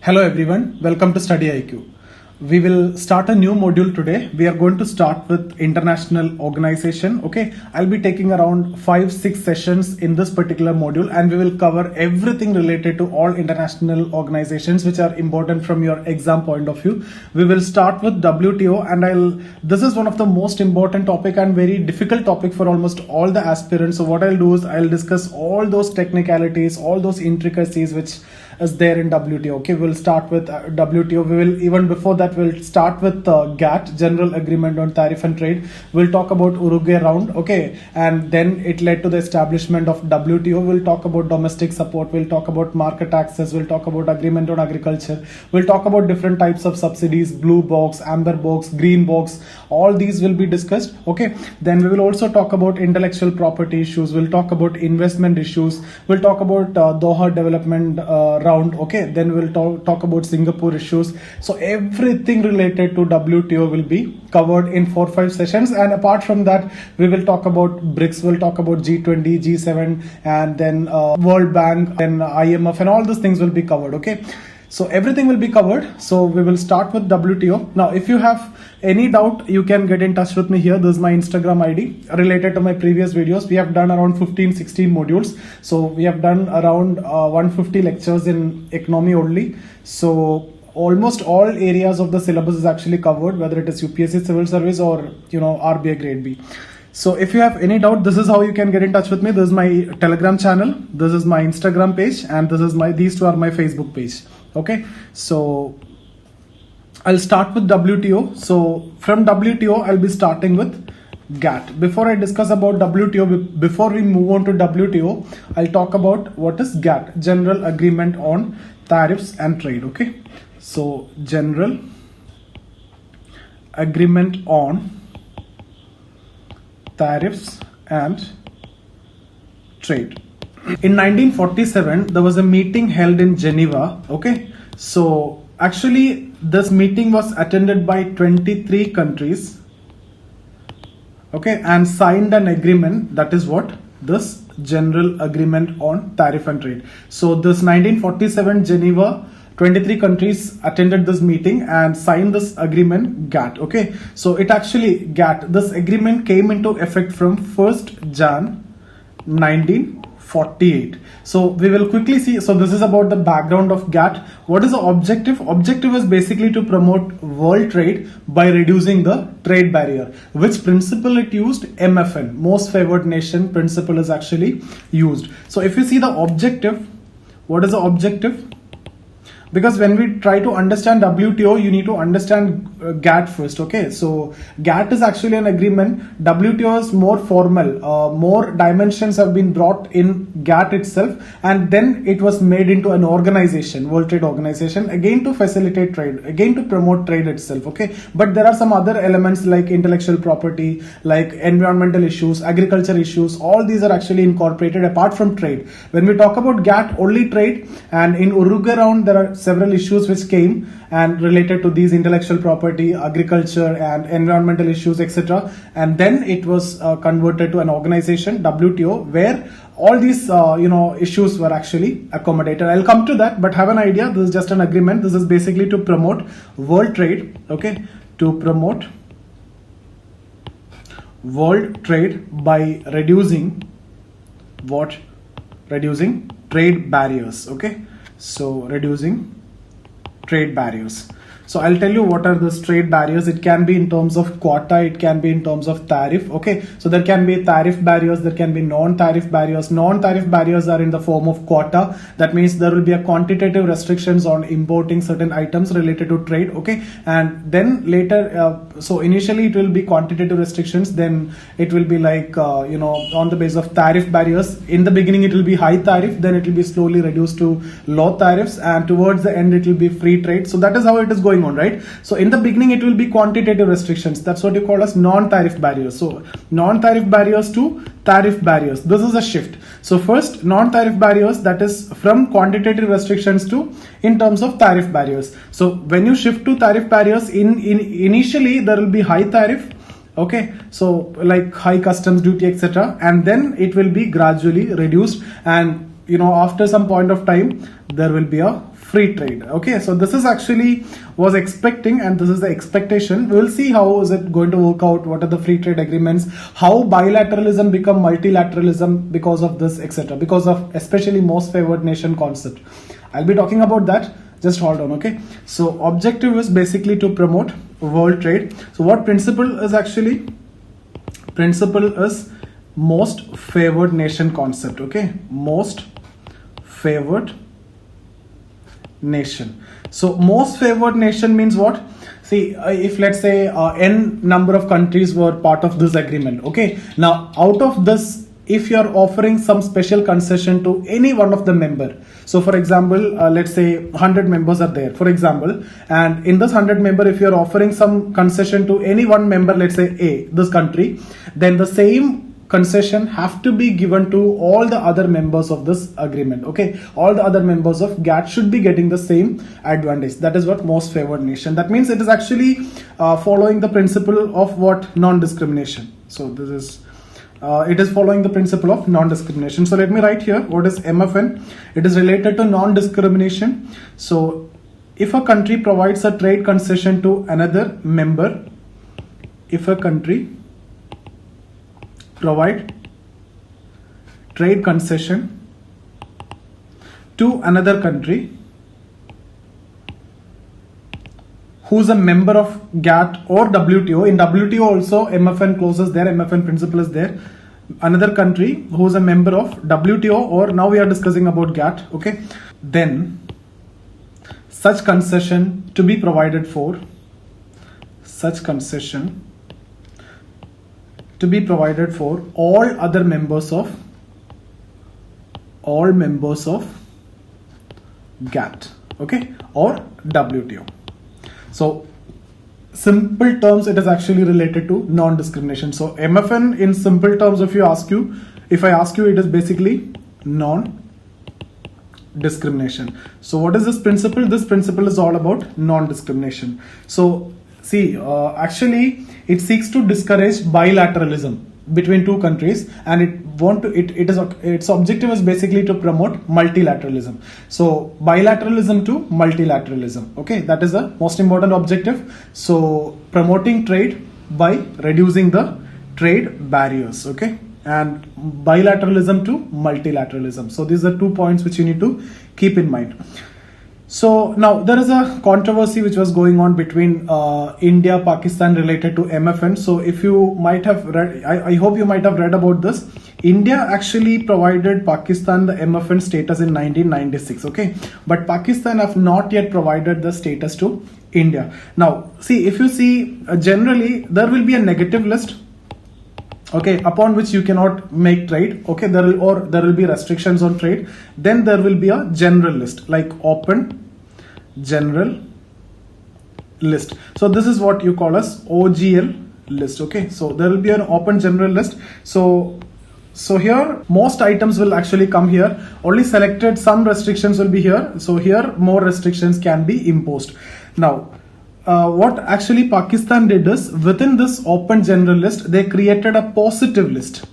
Hello everyone, welcome to StudyIQ. We will start a new module today. We are going to start with international organization. Okay, I'll be taking around 5-6 sessions in this particular module, and we will cover everything related to all international organizations which are important from your exam point of view. We will start with WTO, and this is one of the most important topic and very difficult topic for almost all the aspirants. So what I'll do is I'll discuss all those technicalities, all those intricacies which is there in WTO. Okay, we'll start with WTO. We will, even before that, we'll start with GATT, General Agreement on Tariff and Trade. We'll talk about Uruguay round. Okay, and then it led to the establishment of WTO. We'll talk about domestic support. We'll talk about market access. We'll talk about agreement on agriculture. We'll talk about different types of subsidies, blue box, amber box, green box. All these will be discussed. Okay, then we will also talk about intellectual property issues. We'll talk about investment issues. We'll talk about Doha development round. Okay, then we'll talk about Singapore issues. So everything related to WTO will be covered in 4-5 sessions, and apart from that we will talk about BRICS, we'll talk about G20, G7, and then World Bank and IMF, and all those things will be covered. Okay, so everything will be covered. So we will start with WTO. Now if you have any doubt, you can get in touch with me here. This is my Instagram ID related to my previous videos. We have done around 15-16 modules. So we have done around 150 lectures in economy only. So almost all areas of the syllabus is actually covered, whether it is UPSC Civil Service or RBI Grade B. So if you have any doubt, this is how you can get in touch with me. This is my Telegram channel, this is my Instagram page, and these two are my Facebook page. Okay, so I'll start with WTO. So from WTO, I'll be starting with GATT. Before I discuss about WTO, before we move on to WTO, I'll talk about what is GATT, General Agreement on Tariffs and Trade. Okay, so General Agreement on Tariffs and Trade. In 1947, there was a meeting held in Geneva. Okay, so actually this meeting was attended by 23 countries. Okay, and signed an agreement, that is what this General Agreement on Tariff and Trade. So this 1947 Geneva, 23 countries attended this meeting and signed this agreement, GATT. Okay, so it actually, GATT, this agreement came into effect from 1st Jan 1948. So we will quickly see. So this is about the background of GATT. What is the objective? Objective is basically to promote world trade by reducing the trade barrier. Which principle it used? MFN, most favored nation principle, is actually used. So if you see the objective, what is the objective? Because when we try to understand WTO, you need to understand GATT first. Okay, so GATT is actually an agreement. WTO is more formal. More dimensions have been brought in GATT itself, and then it was made into an organization, World Trade Organization, again to facilitate trade, again to promote trade itself. Okay, but there are some other elements like intellectual property, like environmental issues, agriculture issues. All these are actually incorporated apart from trade. When we talk about GATT, only trade, and in Uruguay round there are several issues which came and related to these intellectual property, agriculture, and environmental issues, etc. And then it was converted to an organization, WTO, where all these issues were actually accommodated. I'll come to that, but have an idea. This is just an agreement. This is basically to promote world trade. Okay, to promote world trade by reducing what? Reducing trade barriers. Okay, so reducing trade barriers. So I'll tell you what are those trade barriers. It can be in terms of quota, it can be in terms of tariff. Okay, so there can be tariff barriers, there can be non-tariff barriers. Non-tariff barriers are in the form of quota. That means there will be a quantitative restrictions on importing certain items related to trade. Okay, and then later, so initially it will be quantitative restrictions, then it will be like on the basis of tariff barriers. In the beginning it will be high tariff, then it will be slowly reduced to low tariffs, and towards the end it will be free trade. So that is how it is going on, right? So in the beginning it will be quantitative restrictions. That's what you call as non-tariff barriers. So non-tariff barriers to tariff barriers. This is a shift. So first, non-tariff barriers, that is from quantitative restrictions to in terms of tariff barriers. So when you shift to tariff barriers, initially there will be high tariff. Okay, so like high customs duty, etc., and then it will be gradually reduced, and after some point of time there will be a free trade. Okay, so this is actually was expecting, and this is the expectation. We will see how is it going to work out, what are the free trade agreements, how bilateralism become multilateralism because of this, etc., because of especially most favored nation concept. I'll be talking about that. Just hold on. Okay, so objective is basically to promote world trade. So what principle is actually? Principle is most favored nation concept. Okay, most favored nation. So most favored nation means what? See, if let's say n number of countries were part of this agreement. Okay, now out of this, if you are offering some special concession to any one of the member, so for example, let's say 100 members are there, for example, and in this 100 member, if you are offering some concession to any one member, let's say A, this country, then the same concession have to be given to all the other members of this agreement. Okay, all the other members of GATT should be getting the same advantage. That is what most favored nation. That means it is actually following the principle of what? Non-discrimination. So this is it is following the principle of non-discrimination. So let me write here what is MFN. It is related to non-discrimination. So if a country provides a trade concession to another member, if a country provide trade concession to another country who's a member of GATT or WTO. In WTO also MFN clauses there, MFN principle is there. Another country who's a member of WTO, or now we are discussing about GATT. Okay, then such concession to be provided for, such concession to be provided for all other members of GATT, okay, or WTO. So simple terms, it is actually related to non-discrimination. So MFN in simple terms, if I ask you, it is basically non-discrimination. So what is this principle? This principle is all about non-discrimination. So see, actually it seeks to discourage bilateralism between two countries, and its objective is basically to promote multilateralism. So bilateralism to multilateralism. Okay, that is the most important objective. So promoting trade by reducing the trade barriers. Okay, and bilateralism to multilateralism. So these are 2 points which you need to keep in mind. So now there is a controversy which was going on between India, Pakistan related to MFN. So if you might have read, I hope you might have read about this. India actually provided Pakistan the MFN status in 1996. Okay, but Pakistan have not yet provided the status to India. Now see, if you see generally there will be a negative list, okay, upon which you cannot make trade. Okay, there will be restrictions on trade. Then there will be a general list, like open general list. So this is what you call as OGL list. Okay, so there will be an open general list. So here most items will actually come here. Only selected some restrictions will be here. So here more restrictions can be imposed. Now what actually Pakistan did is, within this open general list, they created a positive list.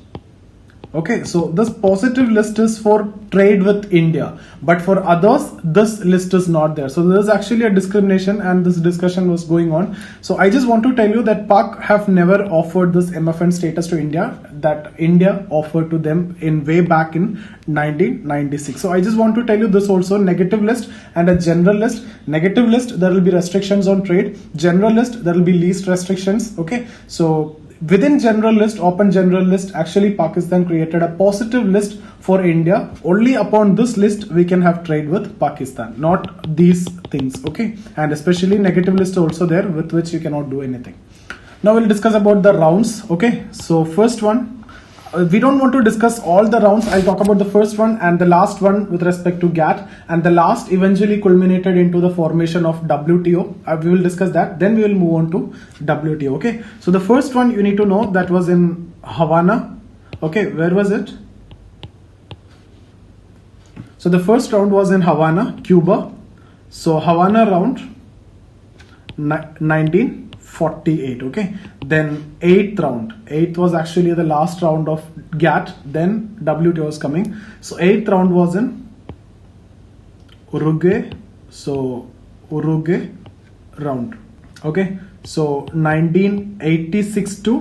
Okay, so this positive list is for trade with India, but for others this list is not there. So there is actually a discrimination, and this discussion was going on. So I just want to tell you that Pak have never offered this MFN status to India, that India offered to them in way back in 1996. So I just want to tell you this also: negative list and a general list. Negative list, there will be restrictions on trade. General list, there will be least restrictions. Okay, so within general list, open general list, actually Pakistan created a positive list for India. Only upon this list we can have trade with Pakistan, not these things. Okay, and especially negative list also there, with which you cannot do anything. Now we'll discuss about the rounds. Okay, so first one, we don't want to discuss all the rounds. I'll talk about the first one and the last one with respect to GATT, and the last eventually culminated into the formation of WTO. We will discuss that, then we will move on to WTO. Okay, so the first one you need to know, that was in Havana. Okay, where was it? So the first round was in Havana, Cuba. So Havana round 1948. Okay, then 8th round, 8th was actually the last round of GATT, then WTO was coming. So 8th round was in Uruguay, So Uruguay round. Okay, so 1986 to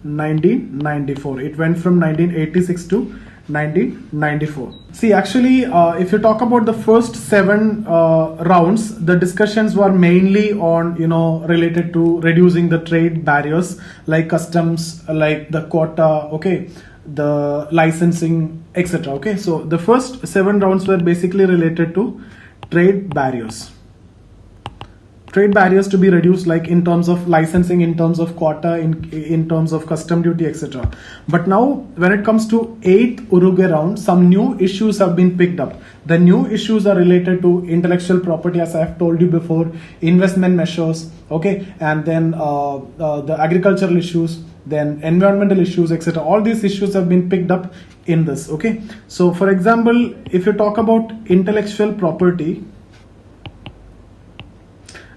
1994. It went from 1986 to 1994. See, actually, if you talk about the first 7 rounds, the discussions were mainly on, related to reducing the trade barriers like customs, like the quota, okay, the licensing, etc. Okay, so the first 7 rounds were basically related to trade barriers. Trade barriers to be reduced, like in terms of licensing, in terms of quota, in terms of custom duty, etc. But now when it comes to 8th Uruguay round, some new issues have been picked up. The new issues are related to intellectual property, as I have told you before, investment measures, okay, and then the agricultural issues, then environmental issues, etc. All these issues have been picked up in this. Okay, so for example, if you talk about intellectual property,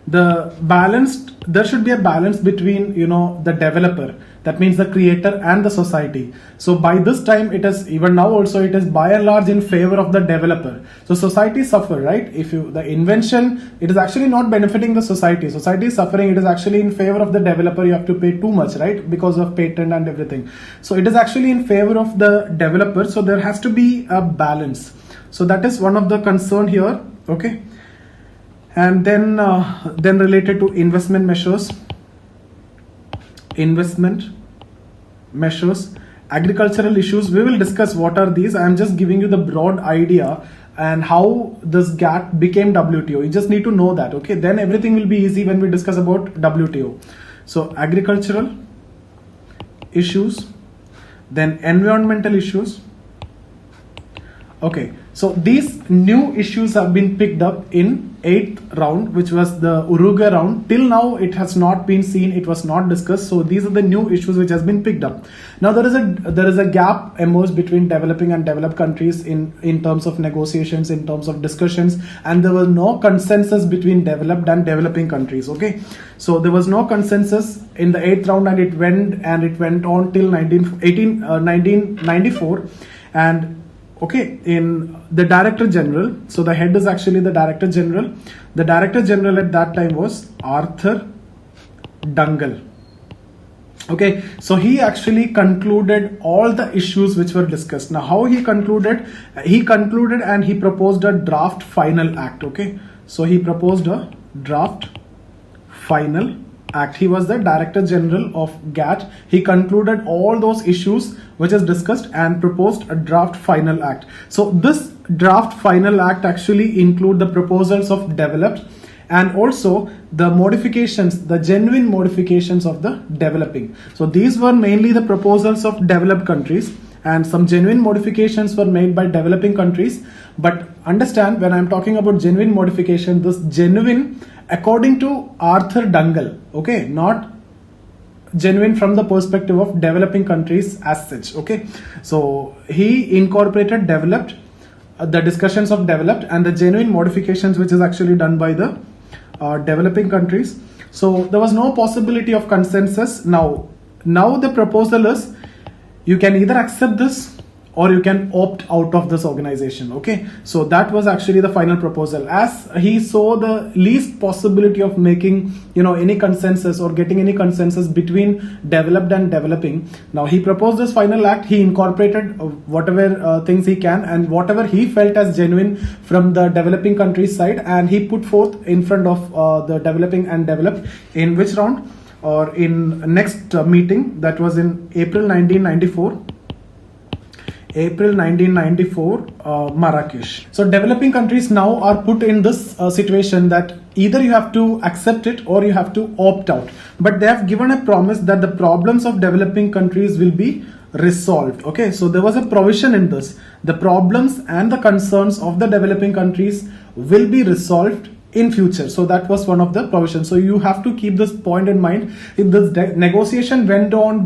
there should be a balance between the developer, that means the creator, and the society. So by this time, it is, even now also, it is by and large in favor of the developer. So society suffer, right? If the invention, it is actually not benefiting the society. Society is suffering. It is actually in favor of the developer. You have to pay too much, right? Because of patent and everything. So it is actually in favor of the developer. So there has to be a balance. So that is one of the concern here. Okay. And then related to investment measures, agricultural issues, we will discuss what are these. I am just giving you the broad idea and how this GATT became WTO. You just need to know that, okay? Then everything will be easy when we discuss about WTO. So agricultural issues, then environmental issues. Okay, so these new issues have been picked up in 8th round, which was the Uruguay round. Till now, it has not been seen, it was not discussed. So these are the new issues which has been picked up. Now there is a gap emerged between developing and developed countries in terms of negotiations, in terms of discussions, and there was no consensus between developed and developing countries. Okay, so there was no consensus in the 8th round, and it went on till 1994, and okay, in the Director General, so the head is actually the Director General. The Director General at that time was Arthur Dungle. Okay, so he actually concluded all the issues which were discussed. Now, how he concluded? He concluded and he proposed a draft final act. Okay, so he proposed a draft final act. He was the Director General of GATT. He concluded all those issues which is discussed and proposed a draft final act. So this draft final act actually include the proposals of developed and also the modifications, the genuine modifications of the developing. So these were mainly the proposals of developed countries, and some genuine modifications were made by developing countries. But understand, when I'm talking about genuine modification, this genuine according to Arthur Dungle, okay, not genuine from the perspective of developing countries as such. Okay, so he incorporated developed, the discussions of developed, and the genuine modifications which is actually done by the developing countries. So there was no possibility of consensus. Now the proposal is, you can either accept this or you can opt out of this organization. Okay, so that was actually the final proposal, as he saw the least possibility of making any consensus or getting any consensus between developed and developing. Now he proposed this final act. He incorporated whatever things he can and whatever he felt as genuine from the developing countries side, and he put forth in front of the developing and developed in which round, or in next meeting, that was in April 1994. Marrakesh. So developing countries now are put in this situation that either you have to accept it or you have to opt out. But they have given a promise that the problems of developing countries will be resolved. Okay, so there was a provision in this. The problems and the concerns of the developing countries will be resolved in future. So that was one of the provisions. So you have to keep this point in mind. If this negotiation went on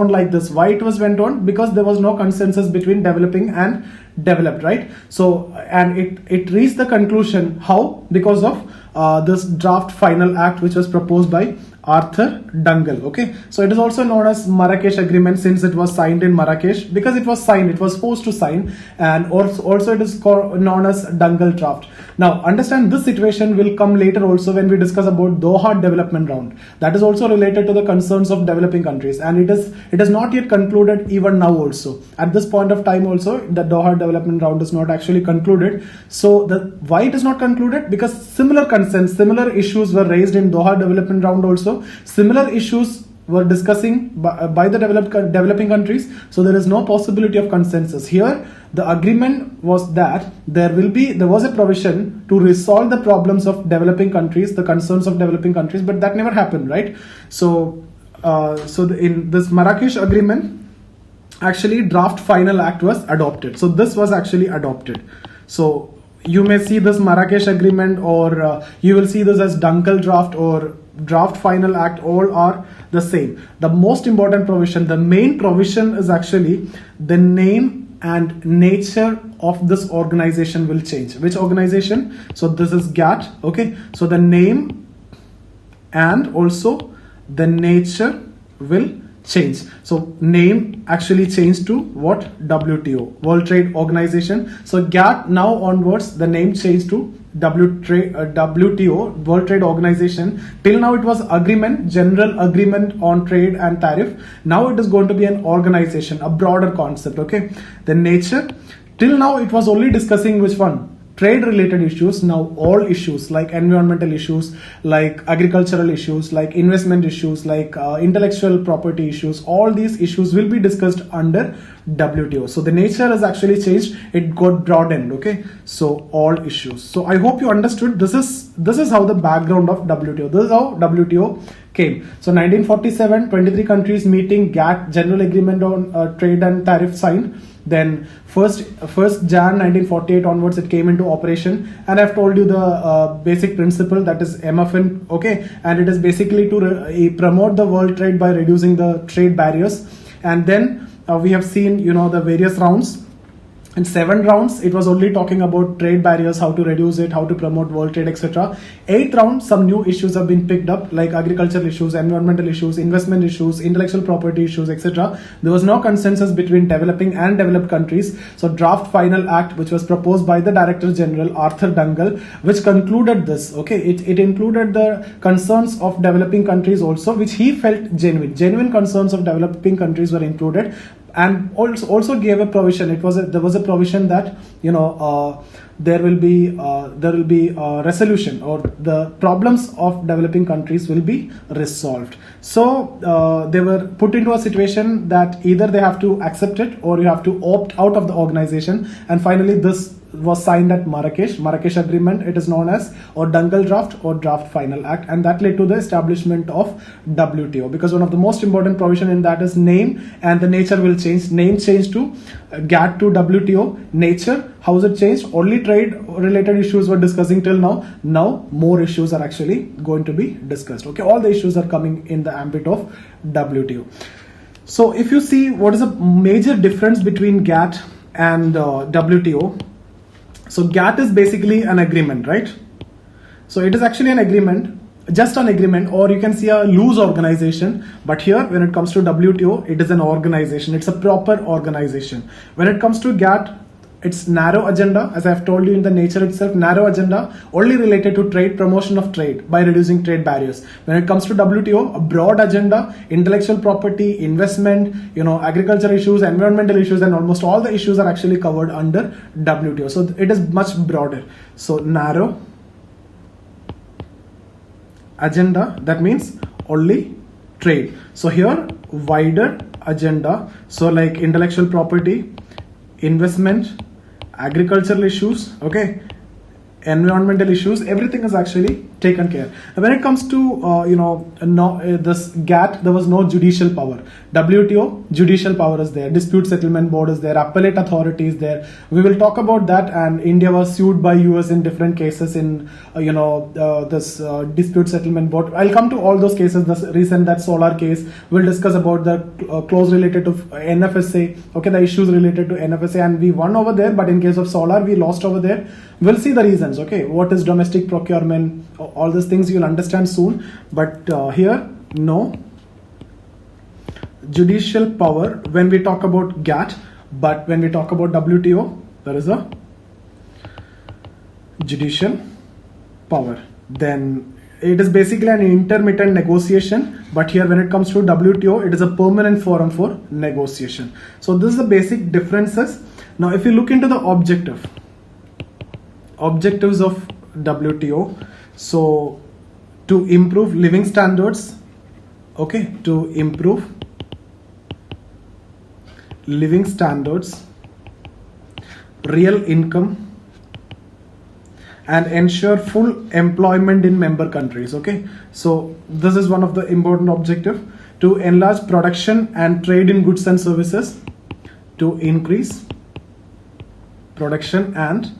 like this, why it was went on? Because there was no consensus between developing and developed, right? So, and it reached the conclusion. How? Because of this draft final act which was proposed by Arthur Dungal. Okay, so it is also known as Marrakesh Agreement since it was signed in Marrakesh, because it was signed, it was supposed to sign, and also it is known as Dungal draft. Now understand, this situation will come later also when we discuss about Doha development round. That is also related to the concerns of developing countries, and it is not yet concluded even now also. At this point of time also, the Doha development round is not actually concluded. So why it is not concluded? Because similar concerns, similar issues were raised in Doha development round also. Similar issues were discussing by the developing countries. So there is no possibility of consensus. Here the agreement was that there was a provision to resolve the problems of developing countries, the concerns of developing countries, but that never happened, right? So in this Marrakesh agreement, actually draft final act was adopted. So this was actually adopted. So you may see this Marrakesh agreement, or you will see this as Dungal draft or draft final act, all are the same. The most important provision, the main provision, is actually the name and nature of this organization will change. Which organization? So this is GATT. Okay, so the name and also the nature will change. So name actually changed to what? WTO, World Trade Organization. So GATT now onwards, the name changed to WTO, World Trade Organization. Till now it was agreement, general agreement on trade and tariff. Now it is going to be an organization, a broader concept. Okay, the nature, till now it was only discussing which one? Trade related issues. Now all issues like environmental issues, like agricultural issues, like investment issues, like intellectual property issues, all these issues will be discussed under WTO. So the nature has actually changed, it got broadened. Okay, so all issues. So I hope you understood. This is how the background of WTO, this is how WTO came. So 1947, 23 countries meeting, GATT, general agreement on trade and tariff signed. Then first Jan 1948 onwards it came into operation, and I've told you the basic principle, that is MFN. Okay, and it is basically to promote the world trade by reducing the trade barriers. And then we have seen the various rounds. In 7 rounds, it was only talking about trade barriers, how to reduce it, how to promote world trade, etc. 8th round, some new issues have been picked up, like agricultural issues, environmental issues, investment issues, intellectual property issues, etc. There was no consensus between developing and developed countries. So draft final act, which was proposed by the Director General Arthur Dungal, which concluded this. Okay, it included the concerns of developing countries also, which he felt genuine concerns of developing countries were included. And also gave a provision. There was a provision that there will be resolution, or the problems of developing countries will be resolved. So they were put into a situation that either they have to accept it or you have to opt out of the organization. And finally this was signed at Marrakesh Agreement. It is known as or Dungal draft or draft final act, and that led to the establishment of WTO, because one of the most important provision in that is name and the nature will change. Name changed to GATT to WTO. Nature, how is it changed? Only trade related issues were discussing till now. Now more issues are actually going to be discussed. Okay, all the issues are coming in the ambit of WTO. So if you see what is a major difference between GATT and WTO. So GATT is basically an agreement, right? So it is actually an agreement, just an agreement, or you can see a loose organization. But here, when it comes to WTO, it is an organization. It's a proper organization. When it comes to GATT, it's narrow agenda, as I've told you in the nature itself, narrow agenda, only related to trade, promotion of trade by reducing trade barriers. When it comes to WTO, a broad agenda, intellectual property, investment, agriculture issues, environmental issues, and almost all the issues are actually covered under WTO. So it is much broader. So narrow agenda, that means only trade. So here, wider agenda, so like intellectual property, investment, agricultural issues, okay, environmental issues, everything is actually taken care. And when it comes to this GATT, there was no judicial power. WTO, judicial power is there, dispute settlement board is there, appellate authority is there. We will talk about that. And India was sued by US in different cases in this dispute settlement board. I'll come to all those cases. The recent that solar case, we'll discuss about the clause related to NFSA, okay, the issues related to NFSA, and we won over there, but in case of solar we lost over there. We'll see the reason. sense. Okay, what is domestic procurement? All these things you'll understand soon. But here, no judicial power when we talk about GATT, but when we talk about WTO, there is a judicial power. Then it is basically an intermittent negotiation, but here when it comes to WTO, it is a permanent forum for negotiation. So this is the basic differences. Now if you look into the objectives of WTO, so to improve living standards, okay, to improve living standards, real income, and ensure full employment in member countries. Okay, so this is one of the important objective, to enlarge production and trade in goods and services, to increase production and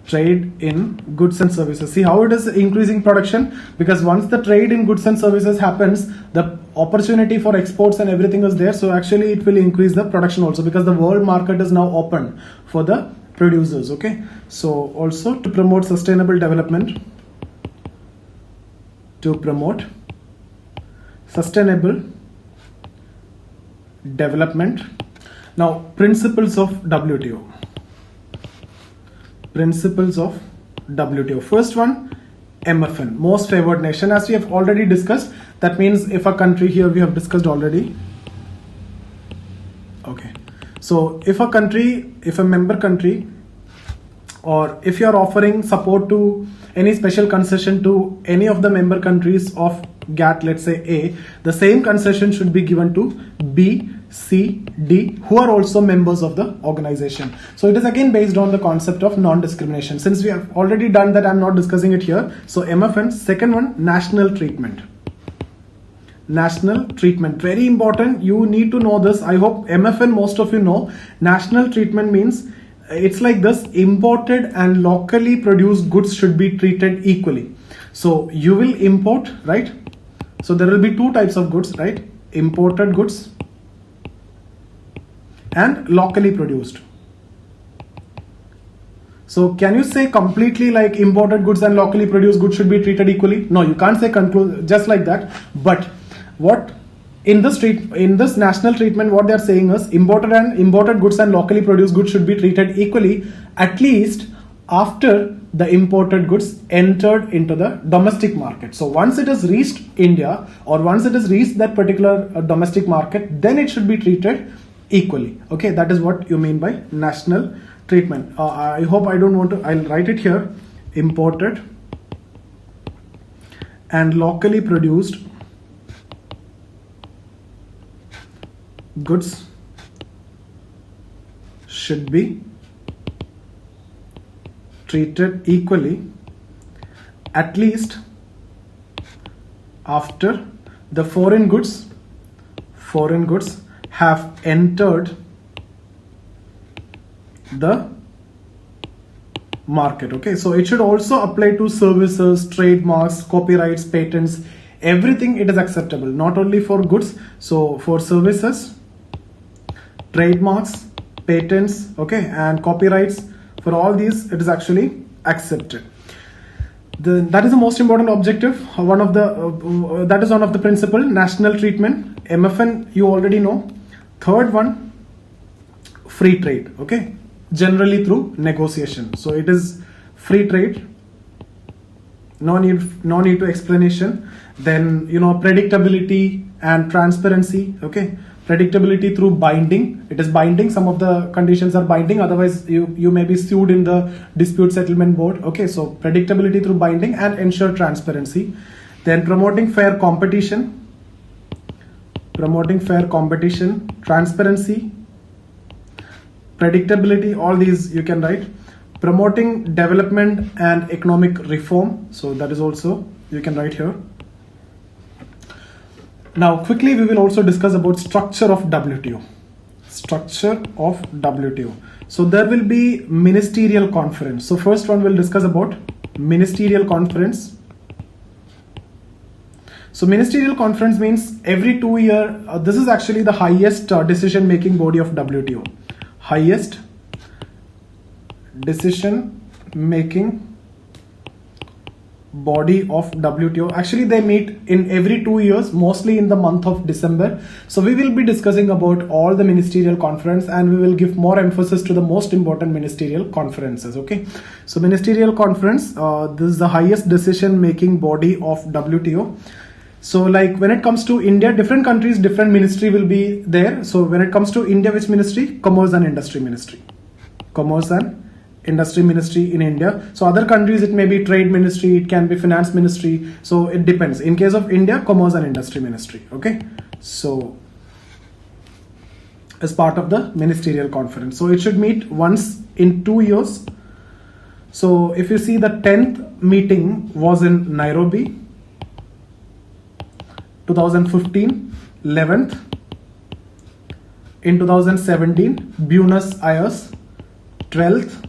trade in goods and services. See how it is increasing production, because once the trade in goods and services happens, the opportunity for exports and everything is there. So actually it will increase the production also, because the world market is now open for the producers. Okay, so also to promote sustainable development, to promote sustainable development. Now principles of WTO. Principles of WTO. First one, MFN, most favored nation, as we have already discussed. That means if a country, here we have discussed already. Okay, so if a country, if a member country, or if you are offering support to any special concession to any of the member countries of GATT, let's say A, the same concession should be given to B, C, D, who are also members of the organization. So it is again based on the concept of non-discrimination. Since we have already done that, I'm not discussing it here. So MFN. Second one, national treatment. National treatment, very important. You need to know this. I hope MFN most of you know. National treatment means it's like this: imported and locally produced goods should be treated equally. So you will import, right? So there will be two types of goods, right? Imported goods and locally produced. So can you say completely like imported goods and locally produced goods should be treated equally? No, you can't say just like that. But what in this national treatment, what they are saying is imported goods and locally produced goods should be treated equally, at least after the imported goods entered into the domestic market. So once it has reached India, or once it has reached that particular domestic market, then it should be treated equally. Okay, that is what you mean by national treatment. I hope I don't want to, I'll write it here: imported and locally produced goods should be treated equally, at least after the foreign goods have entered the market. Okay, so it should also apply to services, trademarks, copyrights, patents, everything. It is acceptable, not only for goods. So for services, trademarks, patents, okay, and copyrights, for all these it is actually accepted. That is the most important objective. That is one of the principle, national treatment. MFN you already know. Third one, free trade. Okay, generally through negotiation. So it is free trade. No need to explanation. Then predictability and transparency. Okay, predictability through binding. It is binding. Some of the conditions are binding, otherwise you may be sued in the dispute settlement board. Okay, so predictability through binding and ensure transparency. Then promoting fair competition, transparency, predictability, all these you can write. Promoting development and economic reform, so that is also you can write here. Now quickly we will also discuss about structure of WTO. So there will be ministerial conference. So first one we'll discuss about ministerial conference. So ministerial conference means every 2 years. This is actually the highest decision making body of WTO. Highest decision making body of WTO. Actually, they meet in every 2 years, mostly in the month of December. So we will be discussing about all the ministerial conference, and we will give more emphasis to the most important ministerial conferences. Okay, so ministerial conference, this is the highest decision making body of WTO. So like when it comes to India, different countries, different ministry will be there. So when it comes to India, which ministry? Commerce and Industry Ministry. Commerce and Industry Ministry in India. So other countries, it may be Trade Ministry, it can be Finance Ministry. So it depends. In case of India, Commerce and Industry Ministry. Okay. So as part of the ministerial conference. So it should meet once in 2 years. So if you see, the 10th meeting was in Nairobi, 2015, 11th. In 2017, Buenos Aires, 12th.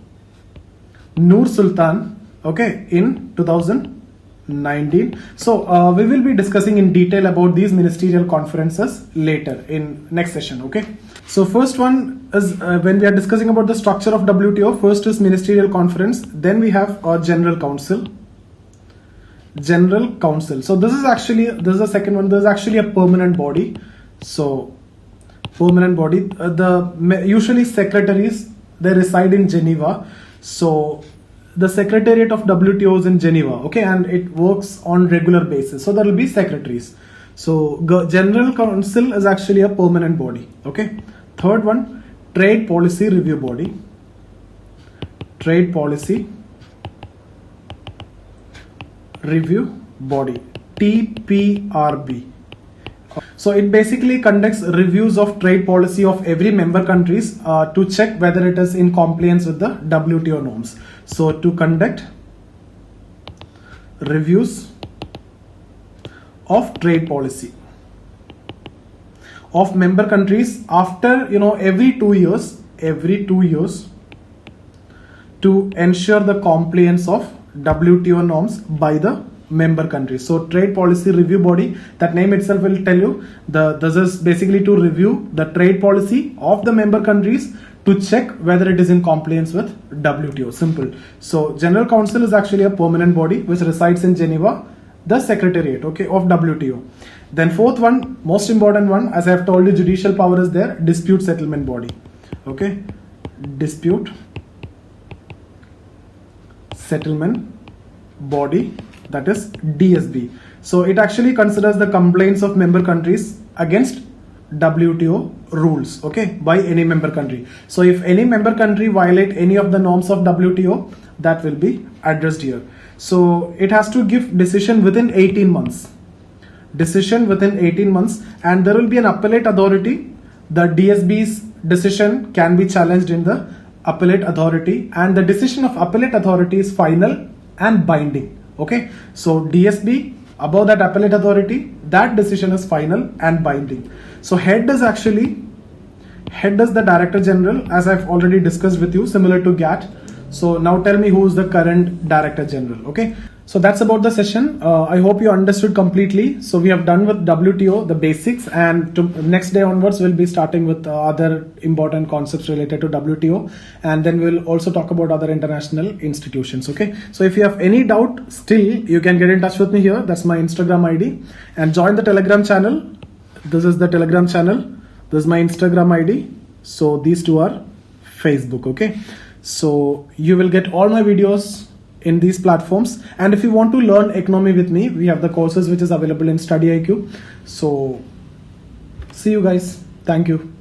Nur Sultan, okay, in 2019. So we will be discussing in detail about these ministerial conferences later in next session. Okay, so first one is when we are discussing about the structure of WTO, first is ministerial conference, then we have a general council. General council, so this is the second one. This is actually a permanent body. So permanent body, usually secretaries, they reside in Geneva. So the secretariat of WTO is in Geneva, okay, and it works on regular basis. So there will be secretaries. So General Council is actually a permanent body, okay. Third one, Trade Policy Review Body. Trade Policy Review Body, TPRB. So it basically conducts reviews of trade policy of every member countries to check whether it is in compliance with the WTO norms. So to conduct reviews of trade policy of member countries after, every 2 years, to ensure the compliance of WTO norms by the member countries. So trade policy review body, that name itself will tell you, this is basically to review the trade policy of the member countries to check whether it is in compliance with WTO. Simple. So General Council is actually a permanent body which resides in Geneva, the secretariat, okay, of WTO. Then fourth one, most important one, as I have told you, judicial power is there, dispute settlement body, okay, dispute settlement body, that is DSB. So it actually considers the complaints of member countries against WTO rules, okay, by any member country. So if any member country violate any of the norms of WTO, that will be addressed here. So it has to give decision within 18 months. Decision within 18 months, and there will be an appellate authority. The DSB's decision can be challenged in the appellate authority, and the decision of appellate authority is final and binding. Okay, so DSB, above that appellate authority, that decision is final and binding. So head is the Director General, as I've already discussed with you, similar to GATT. So now tell me who is the current Director General. Okay, so that's about the session. I hope you understood completely. So we have done with WTO, the basics, and next day onwards we'll be starting with other important concepts related to WTO, and then we'll also talk about other international institutions. Okay, so if you have any doubt still, you can get in touch with me here. That's my Instagram ID, and join the Telegram channel. This is the Telegram channel. This is my Instagram ID. So these two are Facebook. Okay, so you will get all my videos in these platforms, and if you want to learn economy with me, we have the courses which is available in StudyIQ. So see you guys. Thank you.